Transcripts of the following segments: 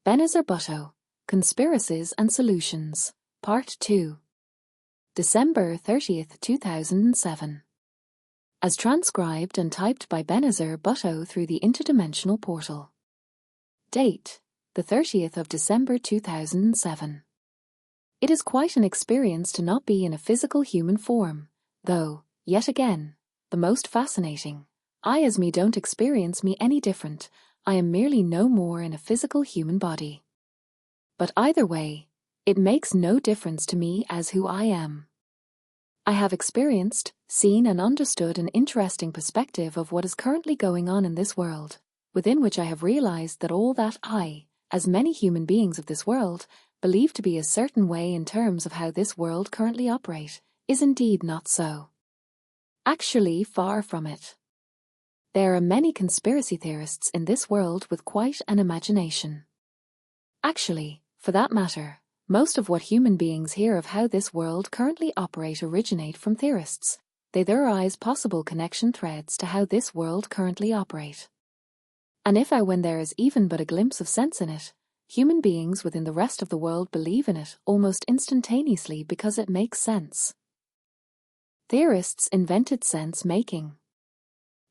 Benazir Bhutto, Conspiracies and Solutions, Part 2. December 30th, 2007. As transcribed and typed by Benazir Bhutto through the interdimensional portal. Date: the 30th of December 2007. It is quite an experience to not be in a physical human form, though, yet again, the most fascinating. I as me don't experience me any different. I am merely no more in a physical human body. But either way, it makes no difference to me as who I am. I have experienced, seen and understood an interesting perspective of what is currently going on in this world, within which I have realized that all that I, as many human beings of this world, believe to be a certain way in terms of how this world currently operates, is indeed not so. Actually, far from it. There are many conspiracy theorists in this world with quite an imagination. Actually, for that matter, most of what human beings hear of how this world currently operates originate from theorists. They theorize possible connection threads to how this world currently operates. And when there is even but a glimpse of sense in it, human beings within the rest of the world believe in it almost instantaneously because it makes sense. Theorists invented sense-making.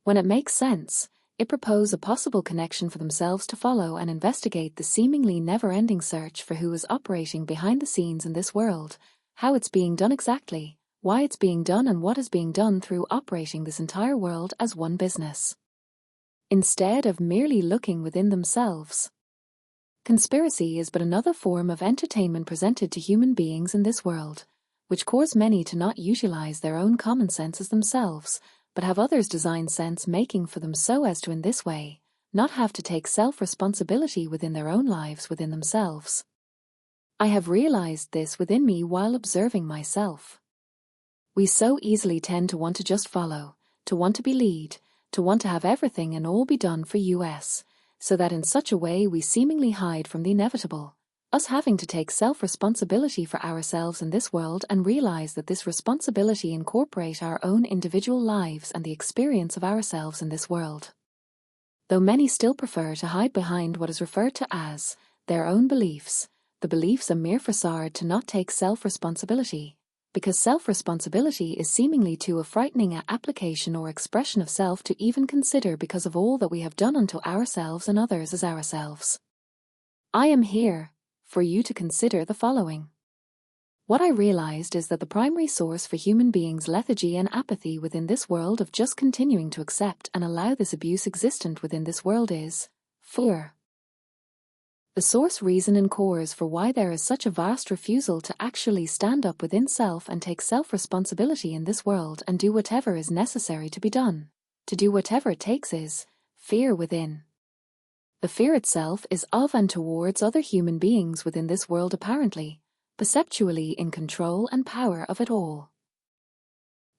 When it makes sense, it proposes a possible connection for themselves to follow and investigate the seemingly never-ending search for who is operating behind the scenes in this world, how it's being done exactly, why it's being done and what is being done through operating this entire world as one business. Instead of merely looking within themselves. Conspiracy is but another form of entertainment presented to human beings in this world, which cause many to not utilize their own common sense as themselves, but have others design sense-making for them so as to in this way, not have to take self-responsibility within their own lives within themselves. I have realized this within me while observing myself. We so easily tend to want to just follow, to want to be lead, to want to have everything and all be done for us, so that in such a way we seemingly hide from the inevitable. Us having to take self-responsibility for ourselves in this world and realize that this responsibility incorporates our own individual lives and the experience of ourselves in this world. Though many still prefer to hide behind what is referred to as their own beliefs, the beliefs a mere facade to not take self-responsibility, because self-responsibility is seemingly too a frightening application or expression of self to even consider because of all that we have done unto ourselves and others as ourselves. I am here for you to consider the following. What I realized is that the primary source for human beings' lethargy and apathy within this world of just continuing to accept and allow this abuse existent within this world is fear. The source reason and cause for why there is such a vast refusal to actually stand up within self and take self-responsibility in this world and do whatever is necessary to be done, to do whatever it takes is fear within. The fear itself is of and towards other human beings within this world apparently, perceptually in control and power of it all.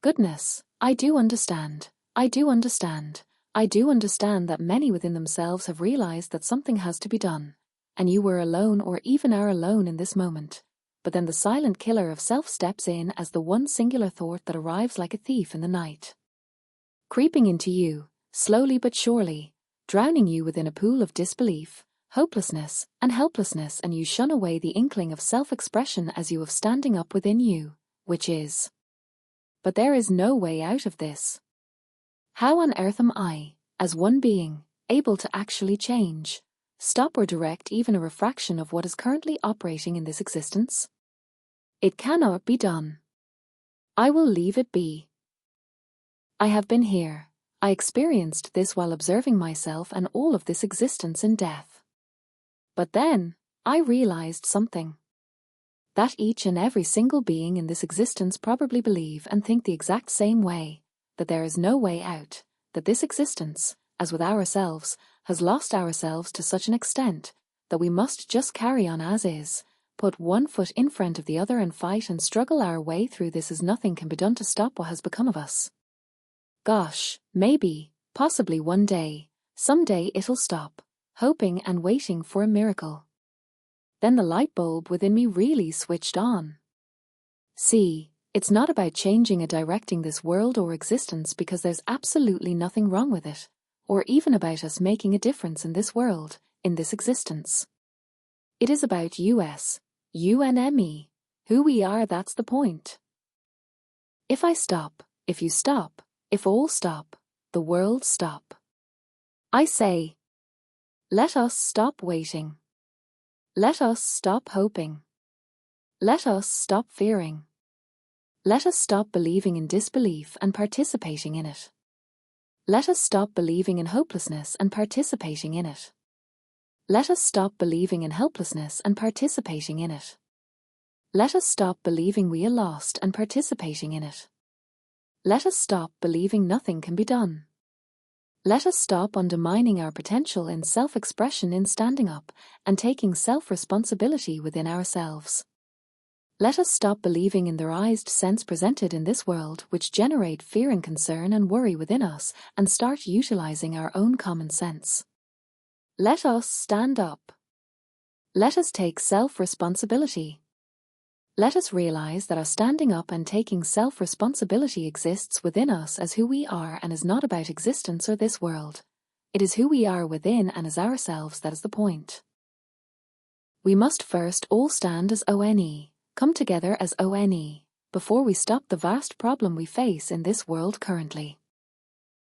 Goodness, I do understand that many within themselves have realized that something has to be done, and you were alone or even are alone in this moment, but then the silent killer of self steps in as the one singular thought that arrives like a thief in the night. Creeping into you, slowly but surely, drowning you within a pool of disbelief, hopelessness, and helplessness, and you shun away the inkling of self-expression as you have standing up within you, which is. But there is no way out of this. How on earth am I, as one being, able to actually change, stop or direct even a refraction of what is currently operating in this existence? It cannot be done. I will leave it be. I have been here. I experienced this while observing myself and all of this existence in death. But then, I realized something. That each and every single being in this existence probably believe and think the exact same way, that there is no way out, that this existence, as with ourselves, has lost ourselves to such an extent, that we must just carry on as is, put one foot in front of the other and fight and struggle our way through this as nothing can be done to stop what has become of us. Gosh, maybe, possibly one day, someday it'll stop, hoping and waiting for a miracle. Then the light bulb within me really switched on. See, it's not about changing or directing this world or existence because there's absolutely nothing wrong with it, or even about us making a difference in this world, in this existence. It is about us, you and me, who we are, that's the point. If I stop, if you stop, if all stop, the world stop. I say, let us stop waiting. Let us stop hoping. Let us stop fearing. Let us stop believing in disbelief and participating in it. Let us stop believing in hopelessness and participating in it. Let us stop believing in helplessness and participating in it. Let us stop believing we are lost and participating in it. Let us stop believing nothing can be done. Let us stop undermining our potential in self-expression in standing up and taking self-responsibility within ourselves. Let us stop believing in the raised sense presented in this world which generate fear and concern and worry within us and start utilizing our own common sense. Let us stand up. Let us take self-responsibility. Let us realize that our standing up and taking self-responsibility exists within us as who we are and is not about existence or this world. It is who we are within and as ourselves that is the point. We must first all stand as ONE, come together as ONE, before we stop the vast problem we face in this world currently.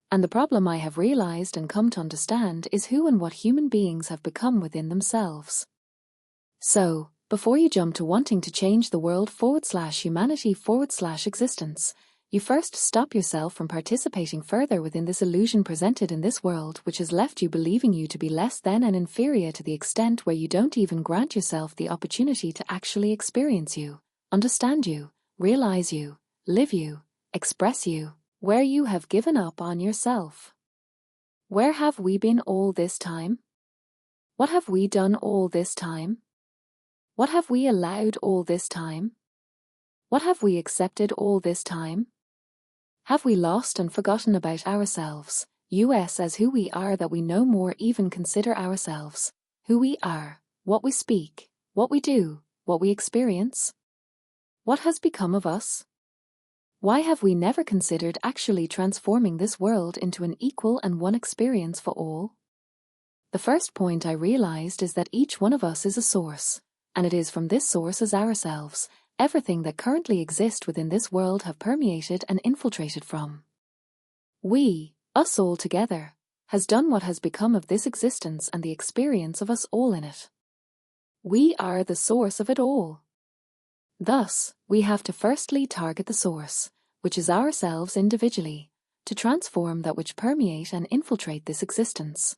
And the problem I have realized and come to understand is who and what human beings have become within themselves. So, before you jump to wanting to change the world /humanity/existence, you first stop yourself from participating further within this illusion presented in this world which has left you believing you to be less than and inferior to the extent where you don't even grant yourself the opportunity to actually experience you, understand you, realize you, live you, express you, where you have given up on yourself. Where have we been all this time? What have we done all this time? What have we allowed all this time? What have we accepted all this time? Have we lost and forgotten about ourselves, us as who we are, that we no more even consider ourselves, who we are, what we speak, what we do, what we experience? What has become of us? Why have we never considered actually transforming this world into an equal and one experience for all? The first point I realized is that each one of us is a source, and it is from this source as ourselves, everything that currently exists within this world have permeated and infiltrated from. We, us all together, has done what has become of this existence and the experience of us all in it. We are the source of it all. Thus, we have to firstly target the source, which is ourselves individually, to transform that which permeate and infiltrate this existence.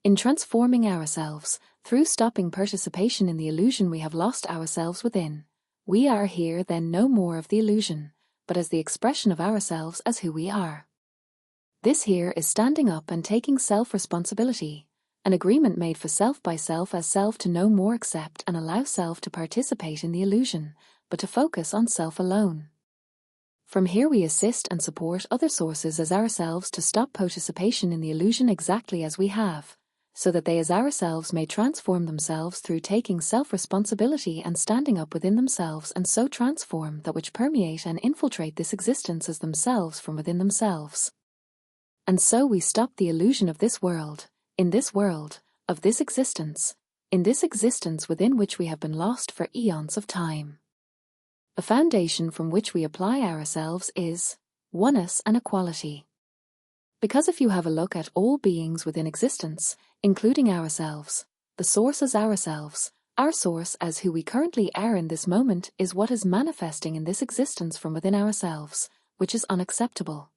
In transforming ourselves, through stopping participation in the illusion we have lost ourselves within, we are here then no more of the illusion, but as the expression of ourselves as who we are. This here is standing up and taking self-responsibility, an agreement made for self by self as self to no more accept and allow self to participate in the illusion, but to focus on self alone. From here we assist and support other sources as ourselves to stop participation in the illusion exactly as we have, so that they as ourselves may transform themselves through taking self-responsibility and standing up within themselves, and so transform that which permeate and infiltrate this existence as themselves from within themselves. And so we stop the illusion of this world, in this world, of this existence, in this existence within which we have been lost for eons of time. The foundation from which we apply ourselves is oneness and equality. Because if you have a look at all beings within existence, including ourselves, the source as ourselves, our source as who we currently are in this moment is what is manifesting in this existence from within ourselves, which is unacceptable.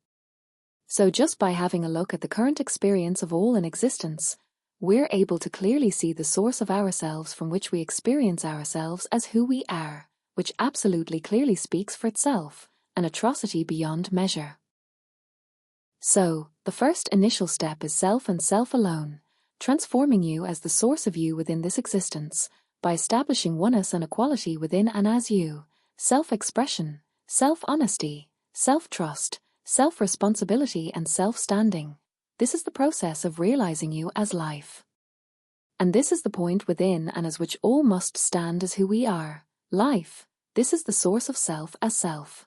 So just by having a look at the current experience of all in existence, we're able to clearly see the source of ourselves from which we experience ourselves as who we are, which absolutely clearly speaks for itself, an atrocity beyond measure. So, the first initial step is self and self alone, transforming you as the source of you within this existence, by establishing oneness and equality within and as you, self-expression, self-honesty, self-trust, self-responsibility and self-standing. This is the process of realizing you as life. And this is the point within and as which all must stand as who we are, life. This is the source of self as self.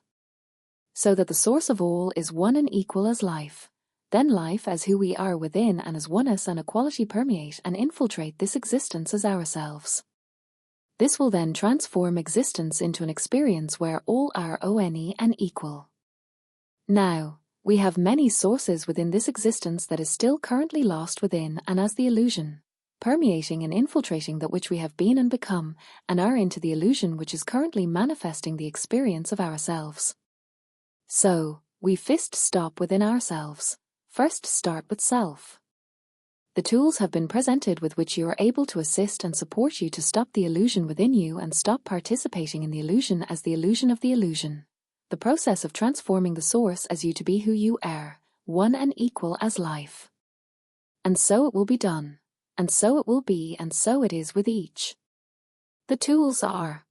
So that the source of all is one and equal as life, then life as who we are within and as oneness and equality permeate and infiltrate this existence as ourselves. This will then transform existence into an experience where all are one and equal. Now, we have many sources within this existence that is still currently lost within and as the illusion, permeating and infiltrating that which we have been and become, and are into the illusion which is currently manifesting the experience of ourselves. So, we first stop within ourselves. First start with self. The tools have been presented with which you are able to assist and support you to stop the illusion within you and stop participating in the illusion as the illusion of the illusion. The process of transforming the source as you to be who you are, one and equal as life. And so it will be done. And so it will be, and so it is with each. The tools are.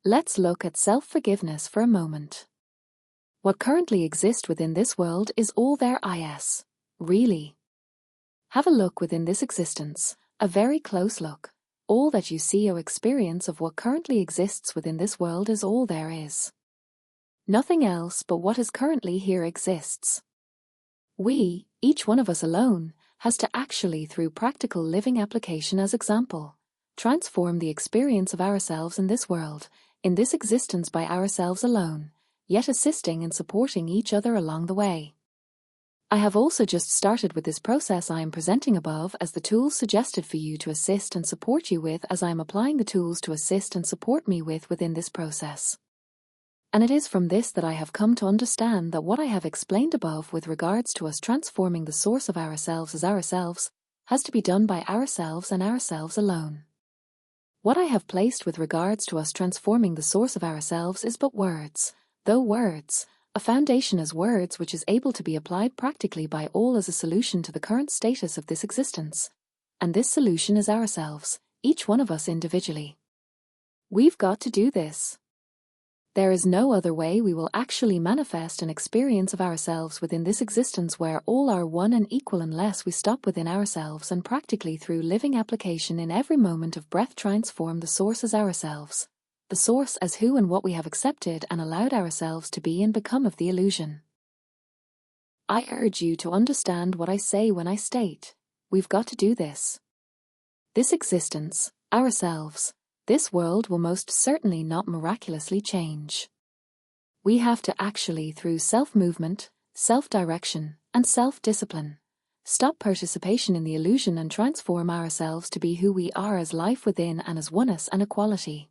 Let's look at self-forgiveness for a moment. What currently exists within this world is all there is. Really. Have a look within this existence, a very close look. All that you see or experience of what currently exists within this world is all there is. Nothing else but what is currently here exists. We, each one of us alone, has to actually, through practical living application as example, transform the experience of ourselves in this world, in this existence by ourselves alone, yet assisting and supporting each other along the way. I have also just started with this process I am presenting above as the tools suggested for you to assist and support you with as I am applying the tools to assist and support me with within this process. And it is from this that I have come to understand that what I have explained above with regards to us transforming the source of ourselves as ourselves has to be done by ourselves and ourselves alone. What I have placed with regards to us transforming the source of ourselves is but words, though words, a foundation as words which is able to be applied practically by all as a solution to the current status of this existence. And this solution is ourselves, each one of us individually. We've got to do this. There is no other way we will actually manifest an experience of ourselves within this existence where all are one and equal unless we stop within ourselves and practically through living application in every moment of breath transform the source as ourselves, the source as who and what we have accepted and allowed ourselves to be and become of the illusion. I urge you to understand what I say when I state, we've got to do this. This existence, ourselves, this world will most certainly not miraculously change. We have to actually, through self-movement, self-direction, and self-discipline, stop participation in the illusion and transform ourselves to be who we are as life within and as oneness and equality.